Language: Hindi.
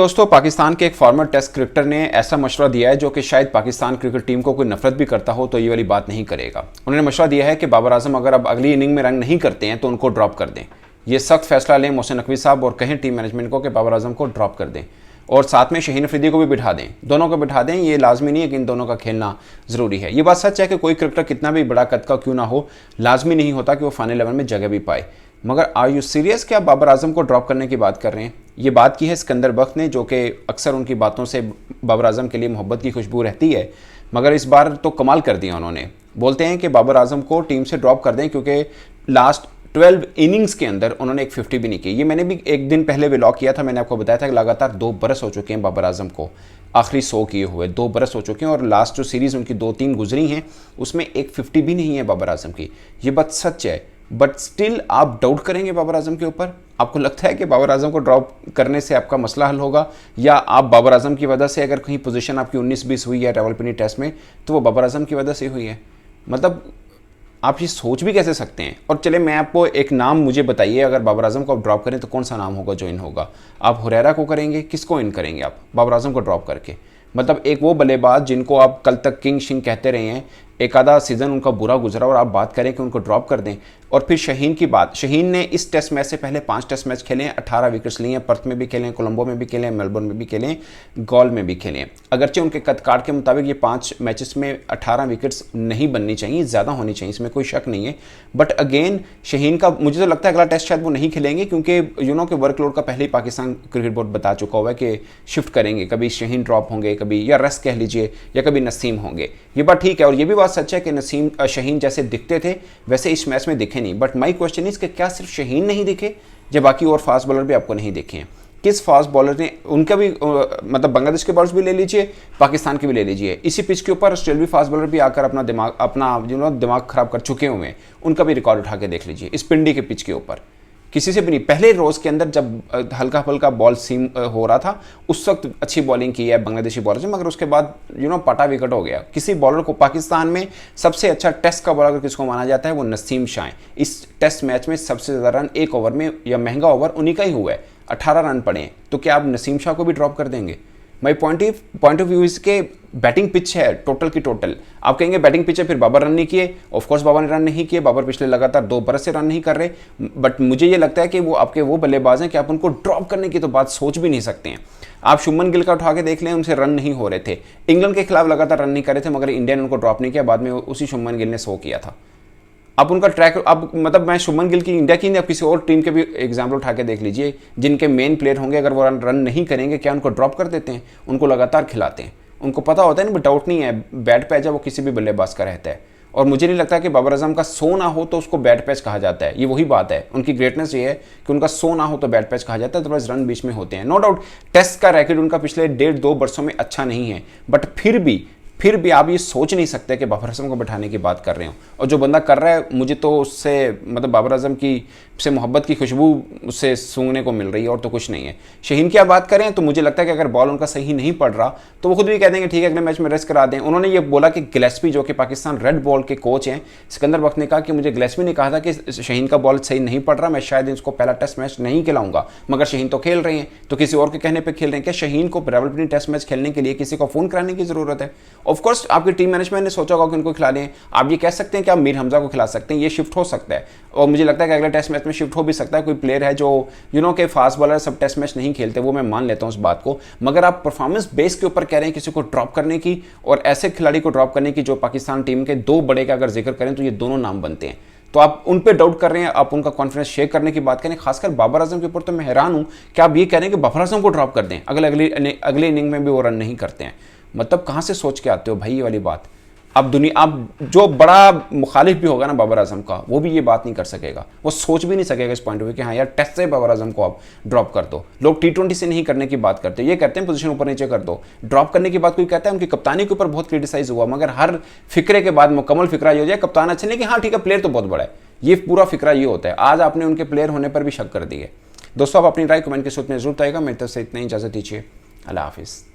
दोस्तों, पाकिस्तान के एक फॉर्मर टेस्ट क्रिकेटर ने ऐसा मशवरा दिया है जो कि शायद पाकिस्तान क्रिकेट टीम को कोई नफरत भी करता हो तो ये वाली बात नहीं करेगा। उन्होंने मशवरा दिया है कि बाबर आजम अगर अब अगली इनिंग में रन नहीं करते हैं तो उनको ड्रॉप कर दें। ये सख्त फैसला लें मोहसिन नकवी साहब और कहें टीम मैनेजमेंट को कि बाबर आजम को ड्रॉप कर दें और साथ में शहीन अफरीदी को भी बिठा दें। दोनों को बिठा दें, ये लाजमी नहीं है कि इन दोनों का खेलना ज़रूरी है। ये बात सच है कि कोई क्रिकेटर कितना भी बड़ा कद का क्यों ना हो, लाजमी नहीं होता कि वो फाइनल 11 में जगह भी पाए। मगर आर यू सीरियस कि आप बाबर आजम को ड्रॉप करने की बात कर रहे हैं? ये बात की है सिकंदर बख्त ने, जो कि अक्सर उनकी बातों से बाबर आजम के लिए मोहब्बत की खुशबू रहती है, मगर इस बार तो कमाल कर दिया उन्होंने। बोलते हैं कि बाबर आजम को टीम से ड्रॉप कर दें क्योंकि लास्ट 12 इनिंग्स के अंदर उन्होंने एक 50 भी नहीं की। ये मैंने भी एक दिन पहले व्लॉग किया था, मैंने आपको बताया था कि लगातार 2 बरस हो चुके हैं बाबर आजम को आखिरी 100 किए हुए, 2 बरस हो चुके हैं और लास्ट जो सीरीज़ उनकी 2-3 गुजरी हैं उसमें एक 50 भी नहीं है बाबर आजम की। ये बात सच है, बट स्टिल आप डाउट करेंगे बाबर आजम के ऊपर? आपको लगता है कि बाबर आजम को ड्रॉप करने से आपका मसला हल होगा, या आप बाबर आजम की वजह से अगर कहीं पोजीशन आपकी 19-20 हुई है रावलपिंडी टेस्ट में तो वो बाबर आजम की वजह से हुई है? मतलब आप ये सोच भी कैसे सकते हैं? और चले मैं आपको एक नाम मुझे बताइए, अगर बाबर आजम को आप ड्रॉप करें तो कौन सा नाम होगा जो इन होगा? आप हुरैरा को करेंगे? किसको इन करेंगे आप बाबर आजम को ड्रॉप करके? मतलब एक वो बल्लेबाज जिनको आप कल तक किंग शिंग कहते रहे हैं, एक आधा सीज़न उनका बुरा गुजरा और आप बात करें कि उनको ड्रॉप कर दें। और फिर शहीन की बात, शहीन ने इस टेस्ट मैच से पहले 5 टेस्ट मैच खेले हैं, 18 विकेट्स लिए हैं, पर्थ में भी खेले हैं, कोलंबो में भी खेले हैं, मेलबर्न में भी खेले हैं, गॉल में भी खेले हैं। अगरचे उनके कद काट के मुताबिक ये 5 मैचेस में 18 विकेट्स नहीं बननी चाहिए, ज़्यादा होनी चाहिए, इसमें कोई शक नहीं है। बट अगेन शहीन का मुझे तो लगता है अगला टेस्ट शायद वो नहीं खेलेंगे, क्योंकि यू नो के वर्कलोड का पहले ही पाकिस्तान क्रिकेट बोर्ड बता चुका हुआ है कि शिफ्ट करेंगे, कभी शहीन ड्रॉप होंगे, कभी या रेस्ट कह लीजिए, या कभी नसीम होंगे। ये बात ठीक है और ये भी बात सच है कि नसीम शहीन जैसे दिखते थे वैसे इस मैच में दिखे नहीं। बट माई क्वेश्चन इज कि क्या सिर्फ शहीन नहीं दिखे जब बाकी और फास्ट बॉलर भी आपको नहीं दिखे हैं? किस फास्ट बॉलर ने उनका भी मतलब बांग्लादेश के बॉलर्स भी ले लीजिए, पाकिस्तान के भी ले लीजिए, इसी पिच के ऊपर ऑस्ट्रेलियावी फास्ट बॉलर भी आकर अपना दिमाग खराब कर चुके हुए हैं। उनका भी रिकॉर्ड उठा के देख लीजिए इस पिंडी के पिच के ऊपर, किसी से भी नहीं। पहले रोज के अंदर जब हल्का फुल्का बॉल सीम हो रहा था उस वक्त अच्छी बॉलिंग की है बांग्लादेशी बॉलर से, मगर उसके बाद पटा विकेट हो गया। किसी बॉलर को पाकिस्तान में सबसे अच्छा टेस्ट का बॉलर अगर किसको माना जाता है वो नसीम शाह है। इस टेस्ट मैच में सबसे ज़्यादा रन एक ओवर में या महंगा ओवर उन्हीं का ही हुआ है, 18 रन पड़े हैं। तो क्या आप नसीम शाह को भी ड्रॉप कर देंगे? माई पॉइंट ऑफ व्यू इसके बैटिंग पिच है टोटल की टोटल। आप कहेंगे बैटिंग पिच है फिर बाबर रन नहीं किए, ऑफकोर्स बाबर ने रन नहीं किए, बाबर पिछले लगातार 2 बरस से रन नहीं कर रहे। बट मुझे ये लगता है कि वो आपके वो बल्लेबाज हैं कि आप उनको ड्रॉप करने की तो बात सोच भी नहीं सकते हैं। आप शुभमन गिल का उठा के देख लें, उनसे रन नहीं हो रहे थे, इंग्लैंड के खिलाफ लगातार रन नहीं कर रहे थे, मगर इंडिया ने उनको ड्रॉप नहीं किया, बाद में उसी शुभमन गिल ने 100 किया था। अब उनका ट्रैक, अब मतलब मैं शुभमन गिल की इंडिया की नहीं, अब किसी और टीम के भी एग्जाम्पल उठा के देख लीजिए जिनके मेन प्लेयर होंगे, अगर वो रन नहीं करेंगे क्या उनको ड्रॉप कर देते हैं? उनको लगातार खिलाते हैं। उनको पता होता है ना, डाउट नहीं है, बैट पैच है वो किसी भी बल्लेबाज का रहता है। और मुझे नहीं लगता कि बाबर आजम का 100 ना हो तो उसको बैट पैच कहा जाता है। ये वही बात है, उनकी ग्रेटनेस ये है कि उनका 100 ना हो तो बैट पैच कहा जाता है, अदरवाइज रन बीच में होते हैं। नो डाउट टेस्ट का रैकेट उनका पिछले 1.5-2 वर्षों में अच्छा नहीं है, बट फिर भी आप ये सोच नहीं सकते कि बाबर आजम को बैठाने की बात कर रहे हो। और जो बंदा कर रहा है, मुझे तो उससे मतलब बाबर आजम की से मोहब्बत की खुशबू उससे सूंघने को मिल रही है और तो कुछ नहीं है। शहीन की आप बात करें तो मुझे लगता है कि अगर बॉल उनका सही नहीं पड़ रहा तो वो खुद भी कह देंगे ठीक है अगले मैच में रेस्ट करा दें। उन्होंने ये बोला कि गिलेस्पी जो कि पाकिस्तान रेड बॉल के कोच हैं, सिकंदर बख्त ने कहा कि मुझे गिलेस्पी ने कहा था कि शहीन का बॉल सही नहीं पड़ रहा, मैं शायद इसको पहला टेस्ट मैच नहीं खिलाऊंगा, मगर शहीन तो खेल रहे हैं, तो किसी और के कहने पर खेल रहे हैं। क्या शहीन को रावलपिंडी टेस्ट मैच खेलने के लिए किसी को फ़ोन कराने की ज़रूरत है? ऑफकोर्स आपकी टीम मैनेजमेंट ने सोचा होगा कि उनको खिला लें। आप ये कह सकते हैं कि आप मीर हमजा को खिला सकते हैं, ये शिफ्ट हो सकता है और मुझे लगता है कि अगले टेस्ट मैच में शिफ्ट हो भी सकता है। कोई प्लेयर है जो के फास्ट बॉलर सब टेस्ट मैच नहीं खेलते, वो मैं मान लेता हूँ उस बात को, मगर आप परफॉर्मेंस बेस के ऊपर कह रहे हैं किसी को ड्रॉप करने की और ऐसे खिलाड़ी को ड्रॉप करने की जो पाकिस्तान टीम के 2 बड़े का अगर जिक्र करें तो ये दोनों नाम बनते हैं। तो आप उन पे डाउट कर रहे हैं, आप उनका कॉन्फिडेंस शेयर करने की बात करें, खासकर बाबर आजम के ऊपर तो मैं हैरान हूं कि आप ये कह रहे हैं कि बाबर आजम को ड्रॉप कर दें, अगले इनिंग में भी वो रन नहीं करते हैं। मतलब कहां से सोच के आते हो भाई ये वाली बात? अब जो बड़ा मुखालिफ भी होगा ना बाबर आजम का, वो भी ये बात नहीं कर सकेगा, वो सोच भी नहीं सकेगा इस पॉइंट ऑफ व्यू कि हाँ यार टेस्ट से बाबर आजम को आप ड्रॉप कर दो। लोग T20 से नहीं करने की बात करते, ये कहते हैं पोजीशन ऊपर नीचे कर दो। ड्रॉप करने की बात कोई कहता है, उनकी कप्तानी के ऊपर बहुत क्रिटिसाइज हुआ, मगर हर फिक्रे के बाद मुकम्मल फिक्रा ये हो जाए कप्तान अच्छे नहीं कि हाँ ठीक है प्लेयर तो बहुत बड़ा है, ये पूरा फिक्रा ये होता है। आज आपने उनके प्लेयर होने पर भी शक कर दी है। दोस्तों आप अपनी राय कमेंट के सूत्र में जरूर आएगा। मेरी तरफ से इतना ही, इजाजत दीजिए, अल्लाह हाफिज़।